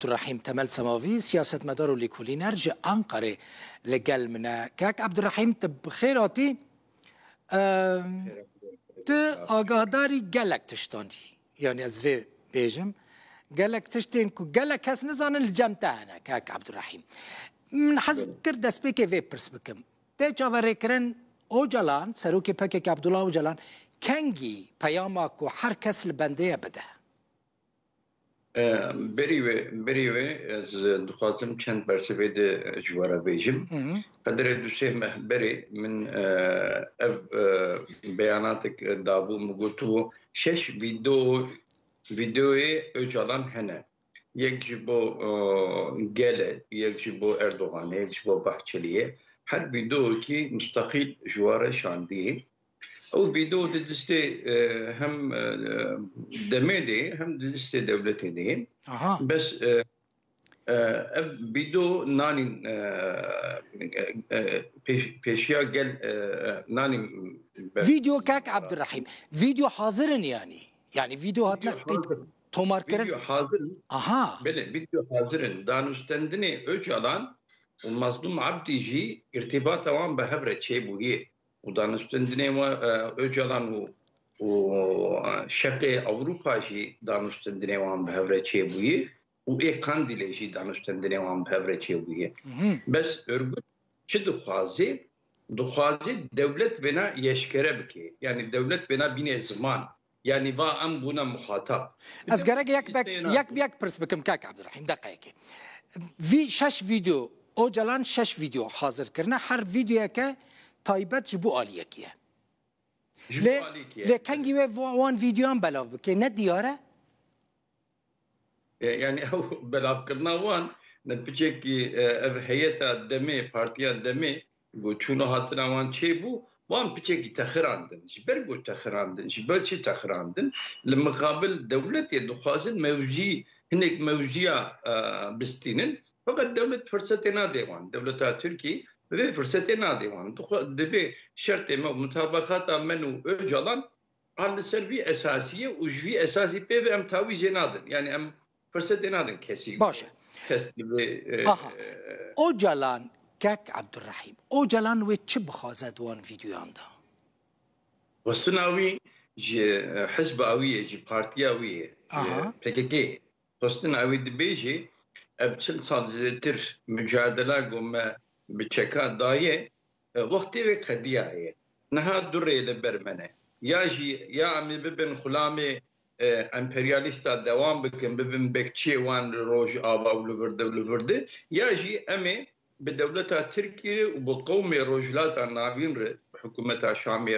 الرحيم تمل سماوي سياسة مدار لكولينر جي أنقرة لقل منا كاك عبد الرحيم تبخيراتي ت آگاهداری گلک تشتاندی یعنی از وی بیجم گلک تشتین کو گلک کس نزانن الجمته هنه کاک عبد الرحیم من حسب کرد دست بکی وی پرس بکم تی چاوره کرن او جلان سروکی پکک عبدالله او جلان کنگی پیاماکو هر کس لبنده بده بری از دخوازم چند برسه ده جوارا بیجم قدر دوسه بری من بیاناتک دابو مگوتو شش ویدیوی اجالان هنه یک جبو گله یک جبو اردوغان یک جبو بحچلیه هر ویدیو کی مستقل جوارا شاندیه او ویدیو دسته هم دمده هم دسته دولتی ده بس ویدیو نانی پیشیا گل نانی فيديو كاك عبد الرحيم فيديو حاضرن يعني فيديو هاتنا تومار كرن فيديو حاضر بله فيديو حاضرن دانوستندني öcalan ومظلوم عبدي جي ارتباطه وان بهبره çebuye ودانوستندني öcalan وشقي اوروبا جي دانوستندني وان بهبره çebuye وإيقانديلي جي دانوستندني وان بهبره çebuye بس örgüt çi دخوازي دولت بنا يشكره بكي يعني دولت بنا بين زمان يعني با ام بنا مخاطب ازغرق يك برس بكم كاك عبد الرحيم دقيقه في شش فيديو او جلان شش فيديو حاضر كرنا هر فيديو يك تايبت جبو عليكيه لكن جي وان فيديو ام بلاف بكي ندياره يعني هو بلاف كرنا وان نبيجي هيئه دمي بارتيان دمي وچونو هاتنا وان چيبو وان بيجي تخراندن جبرغو تخراندن جبرشي تخراندن لمقابل دولة يدخازن موجي هناك موجية بستينن فقط دولة فرصتنا ديوان دولة تركي ve fırsatına devam. Deve şart ema mutabakata menu öcalan an servi esasiye ujvi esasi pe ve em taviz nadın. Yani em fırsatına nadın kesin. Başa. O calan كاك عبد الرحيم او جلان وي تشب خازد وان فيديو عنده وصناوي جي حزب اويه جي بارتياويه PKK وصناوي دبيجي ابتل صادر مجادله قوم بتشكا دايه وقتي وقديه نها دري لبرمنه يا عمي ببن خلامي امبرياليستا دوام بكم ببن بكتشي وان روج ابا ولورده يا جي امي بدولة تركيا وبقوم روجلات النابين حكومة شامي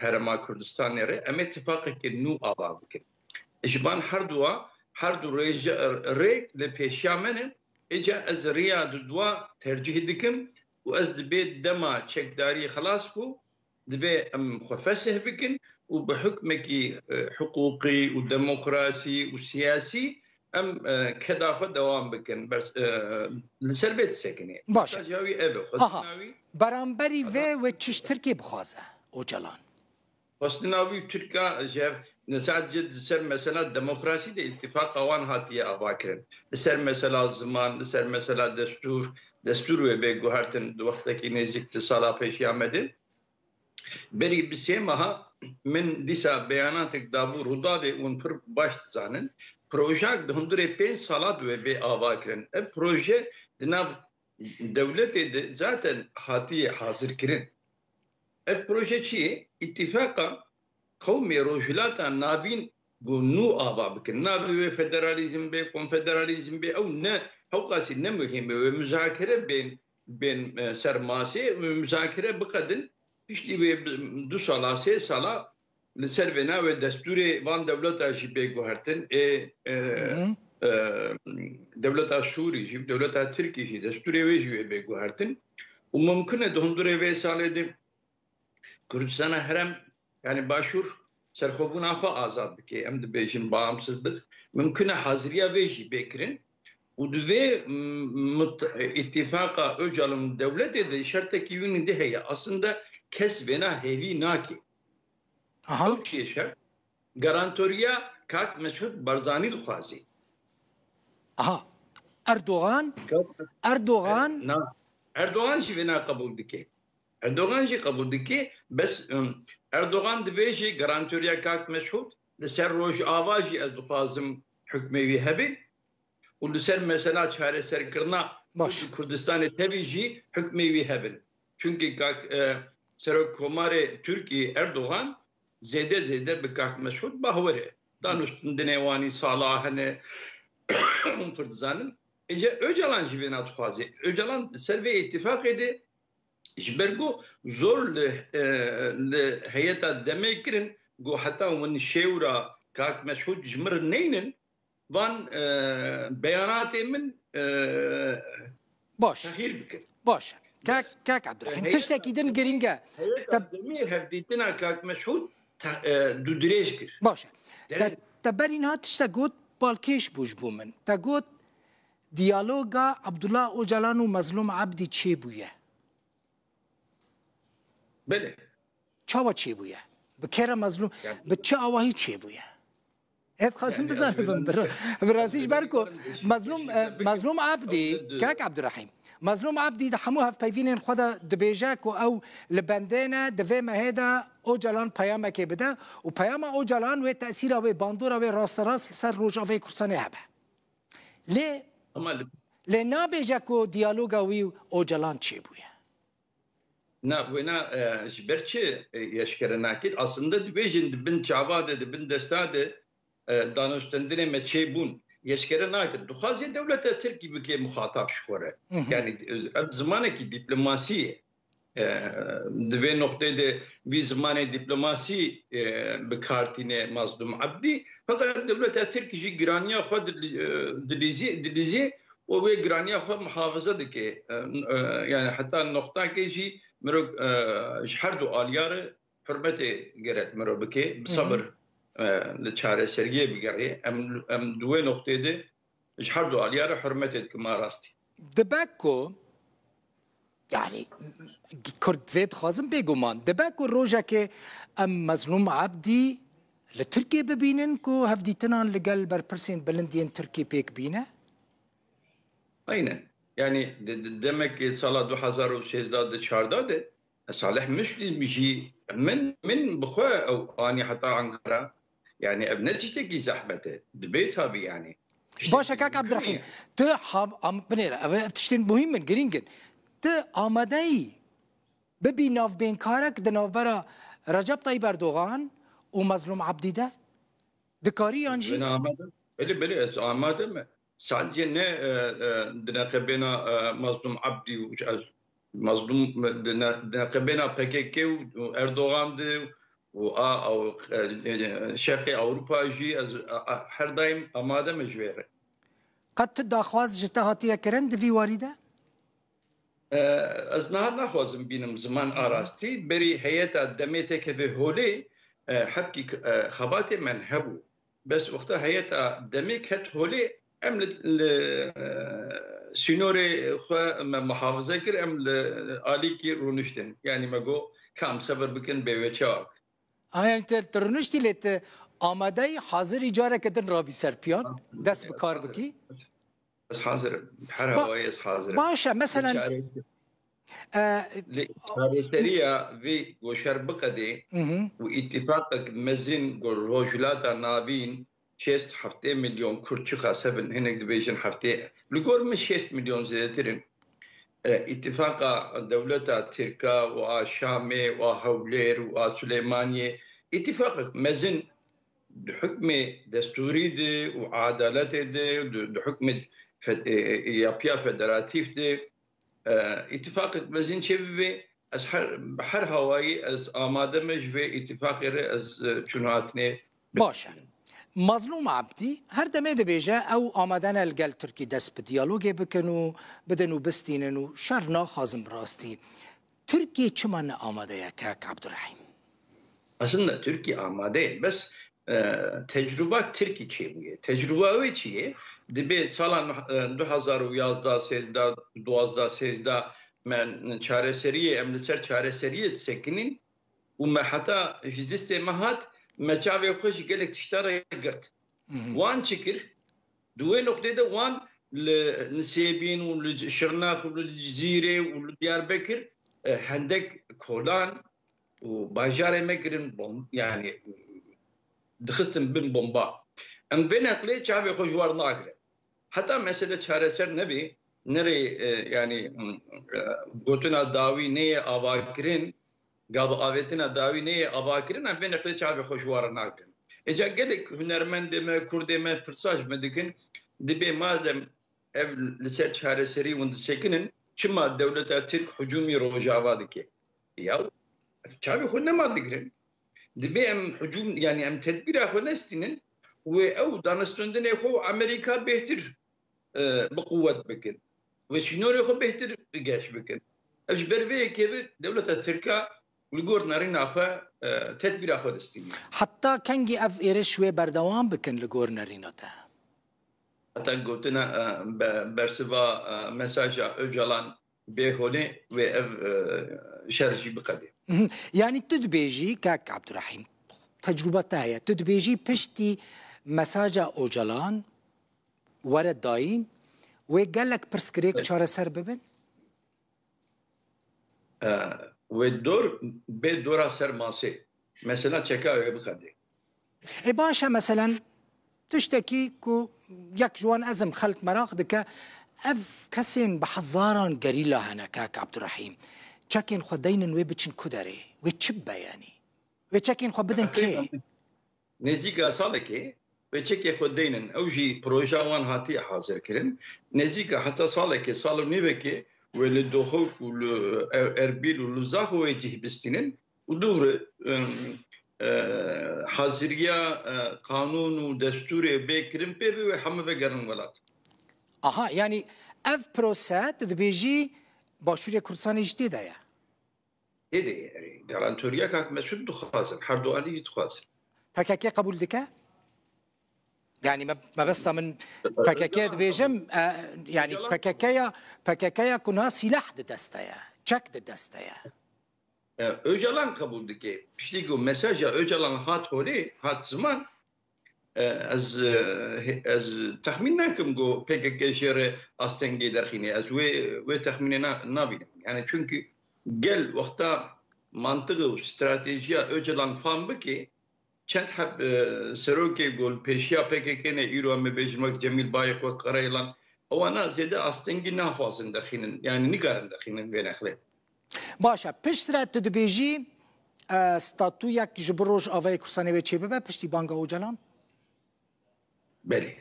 هرما كردستان أما اتفاقك النو أبابك إجبان هردو ريك لبيشامنه إجا أز رياض دوا ترجيه دكم وأز دبيت دما تشك داري خلاص بو دبي أم خفسه بكن وبحكمك حقوقي وديمقراطي وسياسي ام كدا خد دوام بكن بس لسربت سكني باشه برانبري و تشش تركي بخوازه او جلان خصناوي تركا جاب نساعد جد سر مثلا ديمقراطي دي اتفاق قوان هاتيه اباكرن سر مثلا زمان سر مثلا دستور و بگوهرتن وقتك نزيك تصالا پیش آمده بري بسيمها من ديسا بياناتك دابور هدابي اون پر باش زانن Projek de 105 salat ve be avakirin. Proje dinav devleti de zaten hatiye hazır kirin. Proje çi ittifaka kavmi rojulata nabin gunu ava bikin. Nabi ve federalizm be konfederalizm be ev ne havkasi ne mühim ve müzakere ben sermasi ve müzakere bu kadın işte ve du sala se sala لسربنا ودستوري وان دولة جيبه جوهرتن دولة سوري جيب دولة تركي جي دستوري ويجيبه جوهرتن وممكن دهندوري وسالة Kürdistan'a herem yani başvur serxobun axo azad bike em de bejin bağımsızlık mümkün hazriya veji bekrin udve ittifaka öcalım devlet de şarttaki yönünde heye aslında kesvena hevi naki او چیه شد گارانتوریا کاک مسعود برزانی دخوازی aha Erdoğan Erdoğan jî vêna qebûl dike. Erdoğan jî qebûl dike bes Erdoğan dibêje garantoriya Kak Meşhûd li ser Rojava jî ez dixwazim hukmê wî hebe û li ser mesela çareserkirina Kurdistanê tevî jî hukmê wî hebin. Çünkü Serokkomarê Türkiye Erdoğan zêde bi Kak Meşhûd bawer e. Danûstundinê wanî sala hene Kurdistanın. Öcalan jî vêna dixwaze. Öcalan ser vê ittifaqê de ji ber got zor li heyeta demê kirin got heta win şêwra Kak Meşhûd ji mir neynin van beyanatê min tehîr bikin. Baş. Kak Abdurrahim tiştekî din giring e. Heyeta demê hevdîtina Kak Meşhûd du dirêj kir. Baş. Te berî niha tiştek got balkêş bû ji bo min. Te got diyaloga Abdullah Öcalan û Mazlûm Abdî çê bûye? Belê. Çawa çê bûye? Bi kere Mazlûm bi çi awahî çê bûye? Ez xwasim bizanim bi rastî ji ber ku Mazlûm Abdî Kak Abdurrahim Mazlûm Abdî di hemû hevpeyvînên xwe de dibêje ku ew li bendê ne di vê mehê de Öcalan peyamekê bide û peyama Öcalan wê tesîra wê bandora wê rasterast li ser Rojavayê Kurdistanê hebe. Lê nabêje ku diyaloga wî Öcalan çê bûye? Wêna ji ber çi yeşkere nakir aslında dibêjin dibin çava de dibin desta de danûstendinê me çê bûn yeşkere nakir. Dixwaze dewleta Tirkî bike muhatap ji xwe re. Yani ev zimanekî dîplomasî di vê noqtê de vî zimanê dîplomasî bikartîne Mazlûm Abdî feqet dewleta Tirkî jî giraniya xwe dilîzê û wê giraniya xwe muhafaza dike. Yani heta noqtakê jî mirov ji her du aliyarê hurmetê gerek mirov bike bi sabir li çareseriyê bigere em du wê noqtê de ji her du aliyarê hurmetê dike ma rastî. Dibe ku yani Kurd vê dixwazim bêguman dibe ku rojekê em Mazlûm Abdî li Tirkiye bibînin ku hevdîtinan li gel berpirsên bilindiyên Tirkiye pêk bîne? Aynen. Yani demek ki sala 2013 de Salih Müslim jî min bixwe ew anî heta Ankara yani ev ne tiştekî zehmete dibe tabii yani. Başa Kak Abdurrahim tu binêre ev tiştên muhîm min girîngin tu amadeyî bibî navbênkarek di navbera Recep Tayyip Erdoğan û Mazlûm Abdî de dikariyan jî belê ez amade me sadece ne dinaqebena Mazlûm Abdî û Mazlûm dinaqebena PKK û Erdoğan de û Şerqê Ewropa jî ez her daim amade me ji wê re. Qet tu daxwaz ji te hatiye kirin di vî warî de? Ez niha naxwazim bînim ziman arastî berî heyeta demê tekeve holê hepkî xebatê min hebû. Bes wexta heyeta demê ket holê em li sînorê xwe me muhafaza kir em li alîkî rûniştin. Yani me got kam sever bikin bê wê çawak. Yani te rûniştî lê te amadeyî hazirî careke din rabî serpiyan dest bi kar bikî? Ez hazirim. Her havayê ez hazirim. Başa meselen çareseriya vê goşer biqedê û îttifaqek mezin gol rojhilata navîn 6 milyon Kurd çıkasebin hinek dibêjin heftê li gor min 6 milyon zêdetirin îttifaqa dewleta Tirka û a Şamê û a Hewlêr û a Süleymaniyê îttifaqek mezin di hukmê desturî de û adaletê de di hukmê yapıya federatif de îttifaqek mezin çevive ez her havayî ez amade me ji vê îttifaqê re ez çûn hatine başa. Mazlûm Abdî her demê dibêje ew amade ne li gel Tirkî dest bi diyalogê bikin û bidin û bistînin û şer naxwazim bi rastî. Tirkiye çima ne amade ye Kak Abdurrahim? Aslında Türkiye amade bes tecrüba Tirkiye çêbûye. Tecrüba wê çi ye? Dibê salan 2011-12 men çareseriyê em li ser çareseriyê disekinin û me heta ji distê me hat me çavê xwe ji gelek tiştara girt. Wan çi kir? Di wê noqtê de wan لنسيبين ولشرناخ وللجزيرة ولدياربكر هندك كولان وباجار مكرن بوم يعني دخستن بن بومبا ام بين اقلي شعبي خوجوار ناقله حتى مسألة شارسر نبي نري يعني قلتنا داوي نية أباكرين قابل آبتنا داوي نية أباكرين ام بين اقلي شعبي خوجوار ناقله اجا قالك هنرمند ما كرد ما فرساج مدكن دبي مادم لسر شارسري وند سكنن شما الدولة ترك هجومي روجاوا دكي يا شعبي خلنا ما دقرن دبي ام هجوم يعني ام تدبير اخونا استنن او دانستوندن اخو امريكا بهتر بقوة بكن وشنو يخو بهتر بقاش بكن اجبر بيه كيف دولة تركا والجور نارين اخا تدبير اخو استنن حتى كنجي اف ايرش شوي بردوام بكن لجور ناريناته حتى قلتنا برسبا مساج اجلان بهوني و شرجي بقدي يعني تدبيجي كاك عبد الرحيم تجربتها هي تدبيجي بشتي مساجا اوجلان ورد داين وقال لك برسكريك شارة سر ببن والدور بدورا سر ماسي مثلا تشكاوي بقدي اي باشا مثلا تشتكي كو يك جوان ازم خلق مراخ دكا اف كسين بحزاران قريلا هنا كاك عبد الرحيم تشاكين خدين ويبتشن كدري ويتشبا يعني ويتشاكين خو بدن كي نزيكا صالكي ويتشكي خدين اوجي بروجا وان هاتي حاضر كرن نزيكا حتى صالكي صالو نيبكي ولدوخوك والاربيل ولزاخو ويجيه بستنن ودور حاضرية قانون ودستور بكرم بيبي وحمى بقرن ولات اها يعني اف بروسات بيجي باشوريا كردستان جديده يا ايه يعني دارانتوريا كاك مسعود دخازن حردواني دخازن فكاكي قبول دكا يعني ما بس من فكاكي بيجم يعني فكاكيا كنا سلاح دستايا تشك دستايا Öcalan kabuldeki piştiği mesajı Öcalan hat hori hat zaman az tahmin nakim go PKK şere asten derhine az ve tahminina nabin yani çünkü gel vakta mantığı stratejiye Öcalan fan ki çent hep seroke gol peşiya PKK ne iro me bejmak Cemil Bayık ve Karayılan o ana zede asten nafasın derhinin yani nigarın derhinin ve nakle باشا پشترا تدبیجی ستاتو یک جبروج آوای کورسانی و چی ببه پشتی بانگا و جلان؟ بله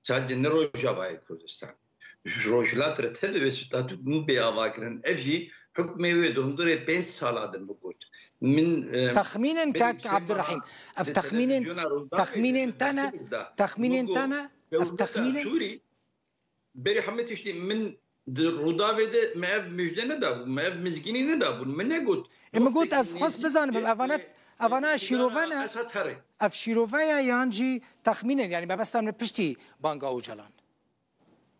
sadece ne Rojava'yı Kürdistan. Rojlat retel ve statü mu be avakirin evji hükme ve dondure 5 saladır bu kod. Min تخمينا كاك عبد الرحيم اف تخمينا تانا اف تخمينا سوري beri hamet işte min Rudavede mev müjde ne da bu mev mizgini ne da bu ne god اما قلت اف خاص بزن افانا شيروفانا اف شيروفايا يانجي تخمينا يعني ما بس من بشتي بانغا او جلان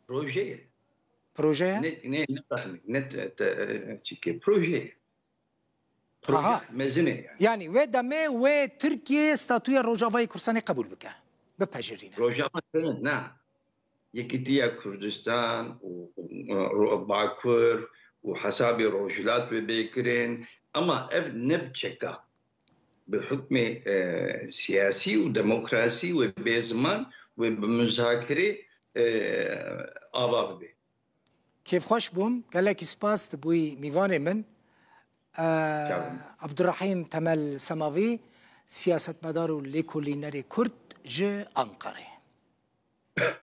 بروجي ne تخمين ne çike proje مزنه يعني و دمه و تركيا ستاتويا روجافاي كورساني قبول بك ببجرينا روجافا نه يكتيا كردستان وباكر وحساب روجلات ببكرين اما اف نبتشكا بحكم سياسي وديمقراطي وبزمان وبمذاكره اباب كيف خوش بوم قال لك سباس تبوي ميفاني من عبد الرحيم تمل سماوي سياسة مدار ليكولينري كرد ج أنقرة